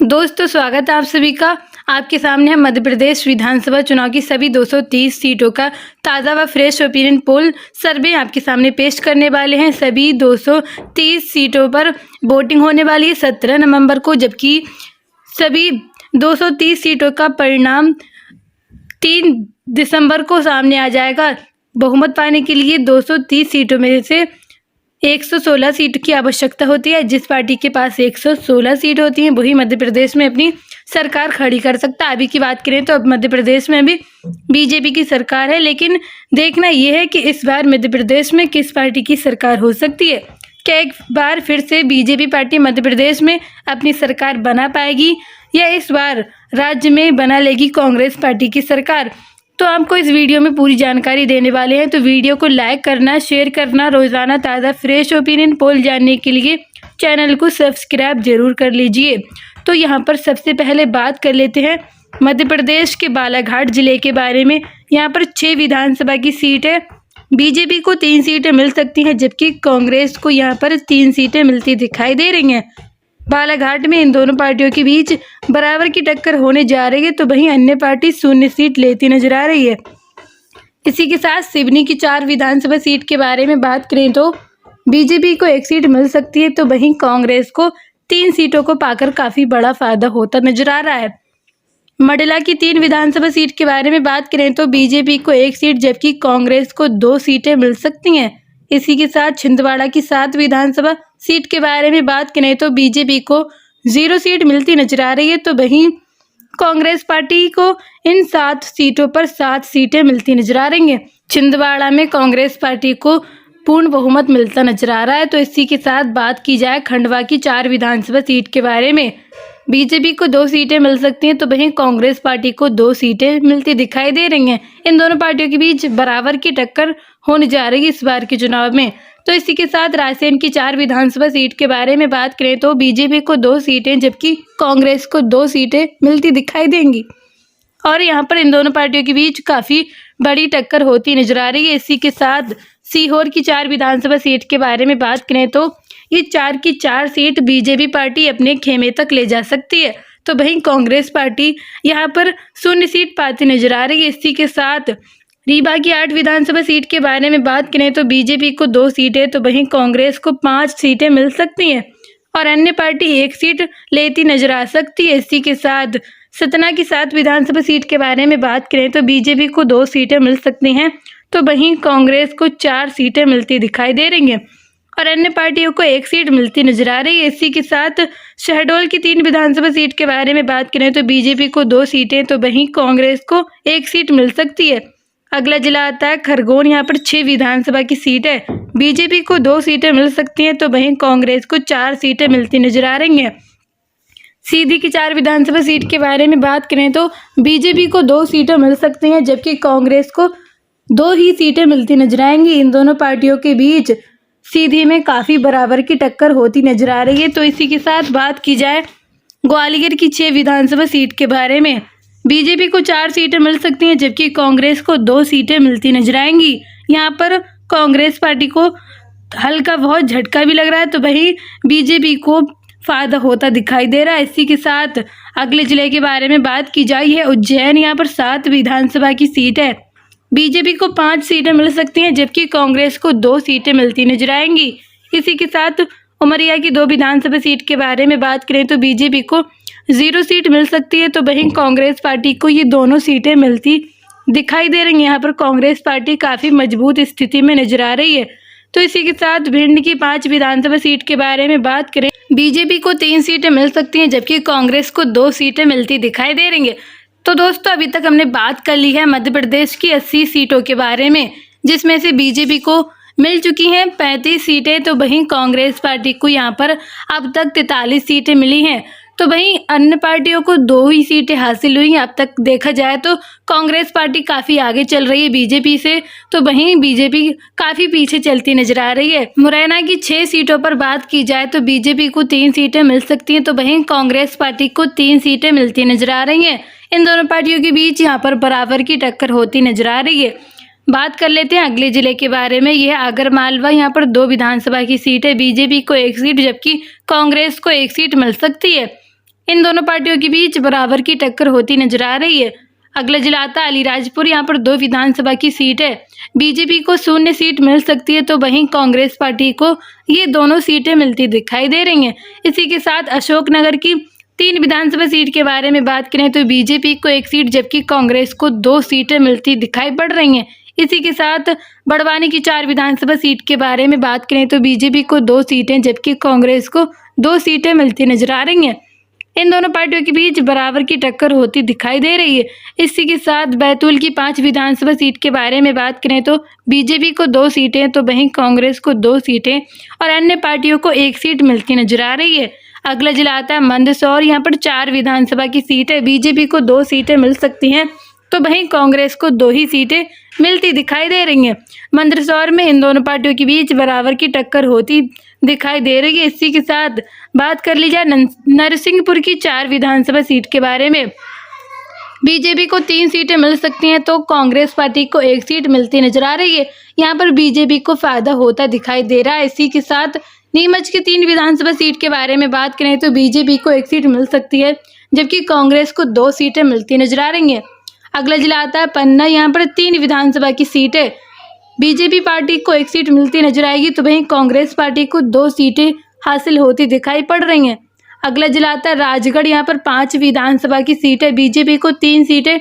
दोस्तों स्वागत है आप सभी का। आपके सामने हम मध्य प्रदेश विधानसभा चुनाव की सभी 230 सीटों का ताज़ा व फ्रेश ओपिनियन पोल सर्वे आपके सामने पेश करने वाले हैं। सभी 230 सीटों पर वोटिंग होने वाली है 17 नवंबर को, जबकि सभी 230 सीटों का परिणाम 3 दिसंबर को सामने आ जाएगा। बहुमत पाने के लिए 230 सीटों में से 116 सीट की आवश्यकता होती है। जिस पार्टी के पास 116 सीट होती हैं वही मध्य प्रदेश में अपनी सरकार खड़ी कर सकता है। अभी की बात करें तो अब मध्य प्रदेश में भी बीजेपी की सरकार है, लेकिन देखना यह है कि इस बार मध्य प्रदेश में किस पार्टी की सरकार हो सकती है। क्या एक बार फिर से बीजेपी पार्टी मध्य प्रदेश में अपनी सरकार बना पाएगी या इस बार राज्य में बना लेगी कांग्रेस पार्टी की सरकार। तो आपको इस वीडियो में पूरी जानकारी देने वाले हैं, तो वीडियो को लाइक करना, शेयर करना, रोज़ाना ताज़ा फ्रेश ओपिनियन पोल जानने के लिए चैनल को सब्सक्राइब जरूर कर लीजिए। तो यहाँ पर सबसे पहले बात कर लेते हैं मध्य प्रदेश के बालाघाट जिले के बारे में। यहाँ पर 6 विधानसभा की सीट है। बीजेपी को 3 सीटें मिल सकती हैं, जबकि कांग्रेस को यहाँ पर 3 सीटें मिलती दिखाई दे रही हैं। बालाघाट में इन दोनों पार्टियों के बीच बराबर की टक्कर होने जा रही है, तो वहीं अन्य पार्टी 0 सीट लेती नजर आ रही है। इसी के साथ सिवनी की 4 विधानसभा सीट के बारे में बात करें तो बीजेपी को 1 सीट मिल सकती है, तो वहीं कांग्रेस को 3 सीटों को पाकर काफी बड़ा फायदा होता नजर आ रहा है। मंडला की 3 विधानसभा सीट के बारे में बात करें तो बीजेपी को 1 सीट जबकि कांग्रेस को 2 सीटें मिल सकती हैं। इसी के साथ छिंदवाड़ा की 7 विधानसभा सीट के बारे में बात करें तो बीजेपी को 0 सीट मिलती नजर आ रही है, तो वहीं कांग्रेस पार्टी को इन 7 सीटों पर 7 सीटें मिलती नजर आ रही हैं। छिंदवाड़ा में कांग्रेस पार्टी को पूर्ण बहुमत मिलता नजर आ रहा है। तो इसी के साथ बात की जाए खंडवा की 4 विधानसभा सीट के बारे में, बीजेपी को 2 सीटें मिल सकती हैं, तो वहीं कांग्रेस पार्टी को 2 सीटें मिलती दिखाई दे रही हैं। इन दोनों पार्टियों के बीच बराबर की टक्कर होने जा रही है इस बार के चुनाव में। तो इसी के साथ रायसेन की 4 विधानसभा सीट के बारे में बात करें तो बीजेपी को 2 सीटें जबकि कांग्रेस को 2 सीटें मिलती दिखाई देंगी और यहाँ पर इन दोनों पार्टियों के बीच काफी बड़ी टक्कर होती नजर आ रही है। इसी के साथ सीहोर की 4 विधानसभा सीट के बारे में बात करें तो ये 4 की 4 सीट बीजेपी पार्टी अपने खेमे तक ले जा सकती है, तो वहीं कांग्रेस पार्टी यहाँ पर 0 सीट पाती नजर आ रही है। इसी के साथ रीवा की 8 विधानसभा सीट के बारे में बात करें तो बीजेपी को 2 सीटें, तो वहीं कांग्रेस को 5 सीटें मिल सकती हैं और अन्य पार्टी 1 सीट लेती नजर आ सकती है। इसी के साथ सतना की 7 विधानसभा सीट के बारे में बात करें तो बीजेपी को 2 सीटें मिल सकती हैं, तो वहीं कांग्रेस को 4 सीटें मिलती दिखाई दे रही हैं और अन्य पार्टियों को 1 सीट मिलती नजर आ रही है। इसी के साथ शहडोल की 3 विधानसभा सीट के बारे में बात करें तो बीजेपी को 2 सीटें, तो वहीं कांग्रेस को 1 सीट मिल सकती है। अगला जिला आता है खरगोन। यहाँ पर 6 विधानसभा की सीट है। बीजेपी को 2 सीटें मिल सकती हैं, तो वहीं कांग्रेस को 4 सीटें मिलती नजर आ रही हैं। सीधी की 4 विधानसभा सीट के बारे में बात करें तो बीजेपी को 2 सीटें मिल सकती हैं, जबकि कांग्रेस को 2 ही सीटें मिलती नजर आएंगी। इन दोनों पार्टियों के बीच सीधी में काफी बराबर की टक्कर होती नजर आ रही है। तो इसी के साथ बात की जाए ग्वालियर की 6 विधानसभा सीट के बारे में, बीजेपी को 4 सीटें मिल सकती हैं, जबकि कांग्रेस को 2 सीटें मिलती नजर आएंगी। यहाँ पर कांग्रेस पार्टी को हल्का बहुत झटका भी लग रहा है, तो वहीं बीजेपी को फायदा होता दिखाई दे रहा है। इसी के साथ अगले जिले के बारे में बात की जाए है उज्जैन। यहाँ पर 7 विधानसभा की सीट है। बीजेपी को 5 सीटें मिल सकती हैं, जबकि कांग्रेस को 2 सीटें मिलती नजर आएंगी। इसी के साथ उमरिया की 2 विधानसभा सीट के बारे में बात करें तो बीजेपी को 0 सीट मिल सकती है, तो वहीं कांग्रेस पार्टी को ये दोनों सीटें मिलती दिखाई दे रही हैं। यहाँ पर कांग्रेस पार्टी काफ़ी मजबूत स्थिति में नजर आ रही है। तो इसी के साथ भिंड की 5 विधानसभा सीट के बारे में बात करें, बीजेपी को 3 सीटें मिल सकती हैं, जबकि कांग्रेस को 2 सीटें मिलती दिखाई दे रही है। तो दोस्तों अभी तक हमने बात कर ली है मध्य प्रदेश की 80 सीटों के बारे में, जिसमें से बीजेपी को मिल चुकी हैं 35 सीटें, तो वहीं कांग्रेस पार्टी को यहाँ पर अब तक 43 सीटें मिली हैं, तो वहीं अन्य पार्टियों को 2 ही सीटें हासिल हुई हैं। अब तक देखा जाए तो कांग्रेस पार्टी काफ़ी आगे चल रही है बीजेपी से, तो वहीं बीजेपी काफ़ी पीछे चलती नजर आ रही है। मुरैना की 6 सीटों पर बात की जाए तो बीजेपी को 3 सीटें मिल सकती हैं, तो वहीं कांग्रेस पार्टी को 3 सीटें मिलती नजर आ रही हैं। इन दोनों पार्टियों के बीच यहाँ पर बराबर की टक्कर होती नजर आ रही है। बात कर लेते हैं अगले जिले के बारे में। यह आगरमालवा। यहाँ पर 2 विधानसभा की सीट है। बीजेपी को 1 सीट जबकि कांग्रेस को 1 सीट मिल सकती है। इन दोनों पार्टियों के बीच बराबर की टक्कर होती नजर आ रही है। अगला जिला आता है अलीराजपुर। यहाँ पर 2 विधानसभा की सीट है। बीजेपी को 0 सीट मिल सकती है, तो वहीं कांग्रेस पार्टी को ये दोनों सीटें मिलती दिखाई दे रही हैं। इसी के साथ अशोकनगर की 3 विधानसभा सीट के बारे में बात करें तो बीजेपी को 1 सीट जबकि कांग्रेस को 2 सीटें मिलती दिखाई पड़ रही हैं। इसी के साथ बड़वानी की 4 विधानसभा सीट के बारे में बात करें तो बीजेपी को 2 सीटें जबकि कांग्रेस को 2 सीटें मिलती नजर आ रही हैं। इन दोनों पार्टियों के बीच बराबर की टक्कर होती दिखाई दे रही है। इसी के साथ बैतूल की 5 विधानसभा सीट के बारे में बात करें तो बीजेपी को 2 सीटें तो वहीं कांग्रेस को 2 सीटें और अन्य पार्टियों को 1 सीट मिलती नजर आ रही है। अगला जिला आता है मंदसौर। यहाँ पर 4 विधानसभा की सीट है। बीजेपी को 2 सीटें मिल सकती हैं, तो वहीं कांग्रेस को 2 ही सीटें मिलती दिखाई दे रही हैं। मंदसौर में इन दोनों पार्टियों के बीच बराबर की टक्कर होती दिखाई दे रही है। इसी के साथ बात कर ली जाए नरसिंहपुर की 4 विधानसभा सीट के बारे में। बीजेपी को 3 सीटें मिल सकती हैं, तो कांग्रेस पार्टी को 1 सीट मिलती नजर आ रही है। यहाँ पर बीजेपी को फायदा होता दिखाई दे रहा है। इसी के साथ नीमच की 3 विधानसभा सीट के बारे में बात करें तो बीजेपी को 1 सीट मिल सकती है, जबकि कांग्रेस को 2 सीटें मिलती नजर आ रही हैं। अगला जिला आता है पन्ना। यहाँ पर 3 विधानसभा की सीट है। बीजेपी पार्टी को 1 सीट मिलती नजर आएगी, तो वहीं कांग्रेस पार्टी को 2 सीटें हासिल होती दिखाई पड़ रही हैं। अगला जिला आता है राजगढ़। यहाँ पर 5 विधानसभा की सीट है। बीजेपी को 3 सीटें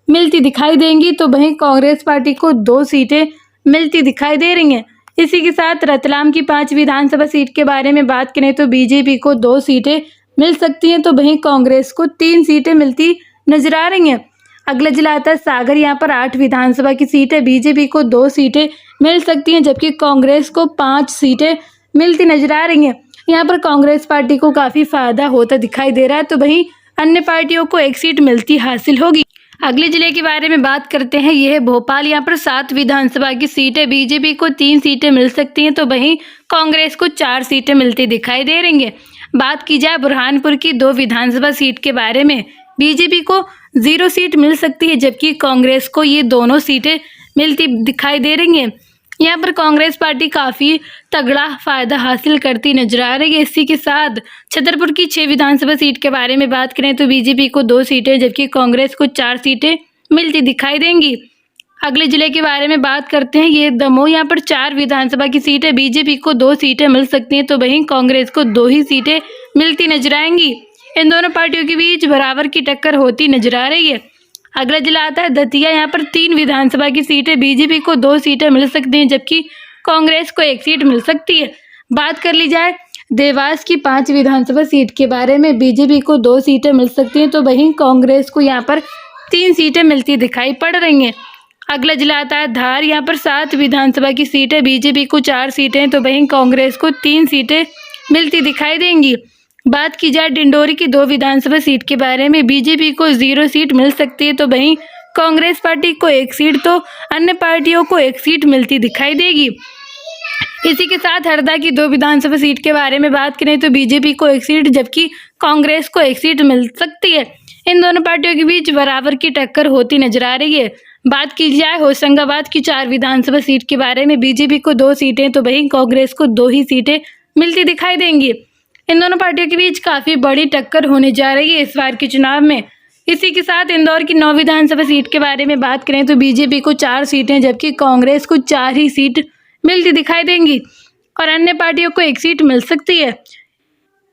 मिलती दिखाई देंगी, तो वहीं कांग्रेस पार्टी को 2 सीटें मिलती दिखाई दे रही हैं। इसी के साथ रतलाम की 5 विधानसभा सीट के बारे में बात करें तो बीजेपी को 2 सीटें मिल सकती हैं, तो वहीं कांग्रेस को 3 सीटें मिलती नजर आ रही हैं। अगला जिला आता है सागर। यहाँ पर 8 विधानसभा की सीट है। बीजेपी को 2 सीटें मिल सकती हैं, जबकि कांग्रेस को 5 सीटें मिलती नजर आ रही हैं। यहाँ पर कांग्रेस पार्टी को काफ़ी फायदा होता दिखाई दे रहा है, तो वहीं अन्य पार्टियों को 1 सीट मिलती हासिल होगी। अगले जिले के बारे में बात करते हैं। यह है भोपाल। यहाँ पर 7 विधानसभा की सीट है। बीजेपी को 3 सीटें मिल सकती हैं, तो वहीं कांग्रेस को 4 सीटें मिलती दिखाई दे रही हैं। बात की जाए बुरहानपुर की 2 विधानसभा सीट के बारे में। बीजेपी को 0 सीट मिल सकती है, जबकि कांग्रेस को ये दोनों सीटें मिलती दिखाई दे रही हैं। यहाँ पर कांग्रेस पार्टी काफ़ी तगड़ा फायदा हासिल करती नजर आ रही है। इसी के साथ छतरपुर की 6 विधानसभा सीट के बारे में बात करें तो बीजेपी को 2 सीटें जबकि कांग्रेस को 4 सीटें मिलती दिखाई देंगी। अगले जिले के बारे में बात करते हैं। ये दमोह। यहाँ पर 4 विधानसभा की सीट है। बीजेपी को 2 सीटें मिल सकती हैं, तो वहीं कांग्रेस को 2 ही सीटें मिलती नजर आएंगी। इन दोनों पार्टियों के बीच बराबर की टक्कर होती नजर आ रही है। अगला जिला आता है दतिया। यहाँ पर 3 विधानसभा की सीट है। बीजेपी को 2 सीटें मिल सकती हैं, जबकि कांग्रेस को 1 सीट मिल सकती है। बात कर ली जाए देवास की 5 विधानसभा सीट के बारे में। बीजेपी को 2 सीटें मिल सकती हैं, तो वहीं कांग्रेस को यहाँ पर 3 सीटें मिलती दिखाई पड़ रही हैं। अगला जिला आता है धार। यहाँ पर 7 विधानसभा की सीट है। बीजेपी को 4 सीटें, तो वहीं कांग्रेस को 3 सीटें मिलती दिखाई देंगी। बात की जाए डिंडोरी की 2 विधानसभा सीट के बारे में। बीजेपी को 0 सीट मिल सकती है, तो वहीं कांग्रेस पार्टी को 1 सीट, तो अन्य पार्टियों को 1 सीट मिलती दिखाई देगी। इसी के साथ हरदा की 2 विधानसभा सीट के बारे में बात करें तो बीजेपी को 1 सीट जबकि कांग्रेस को 1 सीट मिल सकती है। इन दोनों पार्टियों के बीच बराबर की टक्कर होती नजर आ रही है। बात की जाए होशंगाबाद की 4 विधानसभा सीट के बारे में। बीजेपी को 2 सीटें, तो वहीं कांग्रेस को 2 ही सीटें मिलती दिखाई देंगी। इन दोनों पार्टियों के बीच काफ़ी बड़ी टक्कर होने जा रही है इस बार के चुनाव में। इसी के साथ इंदौर की 9 विधानसभा सीट के बारे में बात करें तो बीजेपी को 4 सीटें जबकि कांग्रेस को 4 ही सीट मिलती दिखाई देंगी और अन्य पार्टियों को 1 सीट मिल सकती है।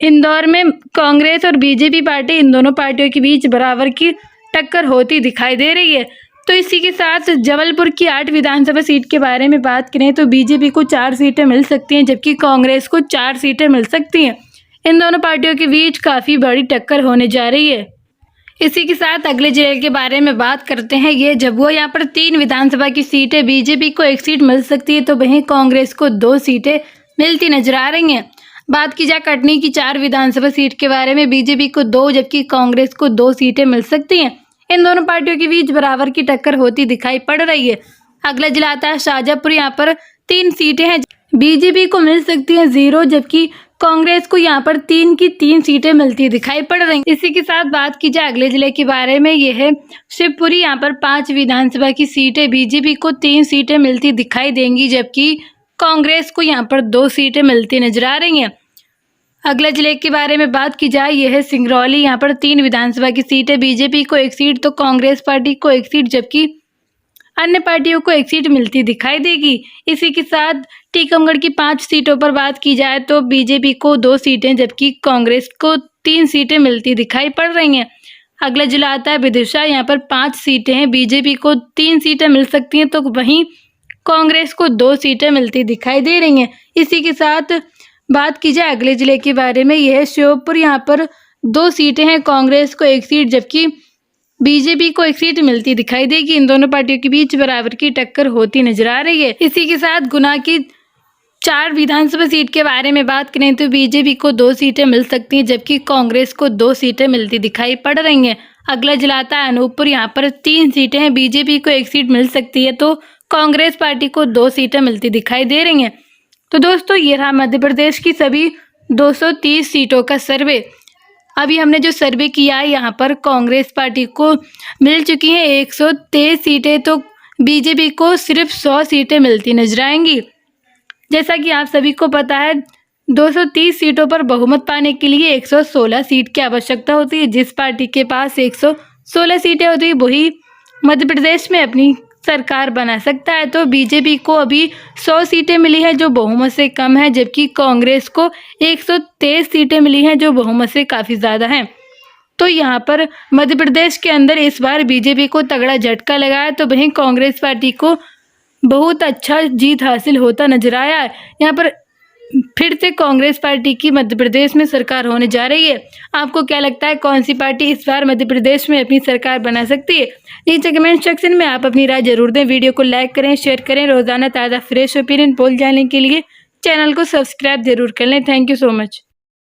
इंदौर में कांग्रेस और बीजेपी पार्टी, इन दोनों पार्टियों के बीच बराबर की टक्कर होती दिखाई दे रही है। तो इसी के साथ जबलपुर की 8 विधानसभा सीट के बारे में बात करें तो बीजेपी को 4 सीटें मिल सकती हैं जबकि कांग्रेस को 4 सीटें मिल सकती हैं। इन दोनों पार्टियों के बीच काफ़ी बड़ी टक्कर होने जा रही है। इसी के साथ अगले जिले के बारे में बात करते हैं। ये झाबुआ। यहाँ पर 3 विधानसभा की सीट है। बीजेपी को 1 सीट मिल सकती है, तो वहीं कांग्रेस को 2 सीटें मिलती नजर आ रही हैं। बात की जाए कटनी की 4 विधानसभा सीट के बारे में। बीजेपी को 2 जबकि कांग्रेस को 2 सीटें मिल सकती हैं। इन दोनों पार्टियों के बीच बराबर की टक्कर होती दिखाई पड़ रही है। अगला जिला आता है शाहजहाँपुर। यहाँ पर 3 सीटें हैं। बीजेपी को मिल सकती है 0 जबकि कांग्रेस को यहाँ पर 3 की 3 सीटें मिलती दिखाई पड़ रही हैं। इसी के साथ बात की जाए अगले जिले के बारे में। यह है शिवपुरी। यहाँ पर 5 विधानसभा की सीटें। बीजेपी को 3 सीटें मिलती दिखाई देंगी जबकि कांग्रेस को यहाँ पर 2 सीटें मिलती नजर आ रही हैं। अगला जिले के बारे में बात की जाए, यह है सिंगरौली। यहाँ पर 3 विधानसभा की सीट है। बीजेपी को 1 सीट तो कांग्रेस पार्टी को 1 सीट, जबकि अन्य पार्टियों को 1 सीट मिलती दिखाई देगी। इसी के साथ टीकमगढ़ की 5 सीटों पर बात की जाए तो बीजेपी को 2 सीटें, जबकि कांग्रेस को 3 सीटें मिलती दिखाई पड़ रही हैं। अगला जिला आता है विदिशा। यहाँ पर 5 सीटें हैं। बीजेपी को 3 सीटें मिल सकती हैं, तो वहीं कांग्रेस को 2 सीटें मिलती दिखाई दे रही हैं। इसी के साथ बात की जाए अगले जिले के बारे में, यह है श्योपुर। यहाँ पर 2 सीटें हैं, कांग्रेस को 1 सीट, जबकि बीजेपी को 1 सीट मिलती दिखाई देगी। इन दोनों पार्टियों के बीच बराबर की टक्कर होती नजर आ रही है। इसी के साथ गुना की 4 विधानसभा सीट के बारे में बात करें तो बीजेपी को 2 सीटें मिल सकती हैं, जबकि कांग्रेस को 2 सीटें मिलती दिखाई पड़ रही हैं। अगला जिला आता है अनूपपुर। यहाँ पर 3 सीटें हैं। बीजेपी को 1 सीट मिल सकती है, तो कांग्रेस पार्टी को 2 सीटें मिलती दिखाई दे रही हैं। तो दोस्तों, ये रहा मध्य प्रदेश की सभी 230 सीटों का सर्वे। अभी हमने जो सर्वे किया है, यहाँ पर कांग्रेस पार्टी को मिल चुकी हैं 123 सीटें, तो बीजेपी को सिर्फ 100 सीटें मिलती नजर आएंगी। जैसा कि आप सभी को पता है, 230 सीटों पर बहुमत पाने के लिए 116 सीट की आवश्यकता होती है। जिस पार्टी के पास 116 सीटें होती है वही मध्य प्रदेश में अपनी सरकार बना सकता है। तो बीजेपी को अभी 100 सीटें मिली है, जो बहुमत से कम है, जबकि कांग्रेस को 123 सीटें मिली हैं, जो बहुमत से काफ़ी ज़्यादा हैं। तो यहाँ पर मध्य प्रदेश के अंदर इस बार बीजेपी को तगड़ा झटका लगा है, तो वहीं कांग्रेस पार्टी को बहुत अच्छा जीत हासिल होता नजर आया है। यहाँ पर फिर से कांग्रेस पार्टी की मध्य प्रदेश में सरकार होने जा रही है। आपको क्या लगता है, कौन सी पार्टी इस बार मध्य प्रदेश में अपनी सरकार बना सकती है? नीचे कमेंट सेक्शन में आप अपनी राय जरूर दें। वीडियो को लाइक करें, शेयर करें। रोजाना ताज़ा फ्रेश ओपिनियन पोल जानने के लिए चैनल को सब्सक्राइब जरूर कर लें। Thank you so much.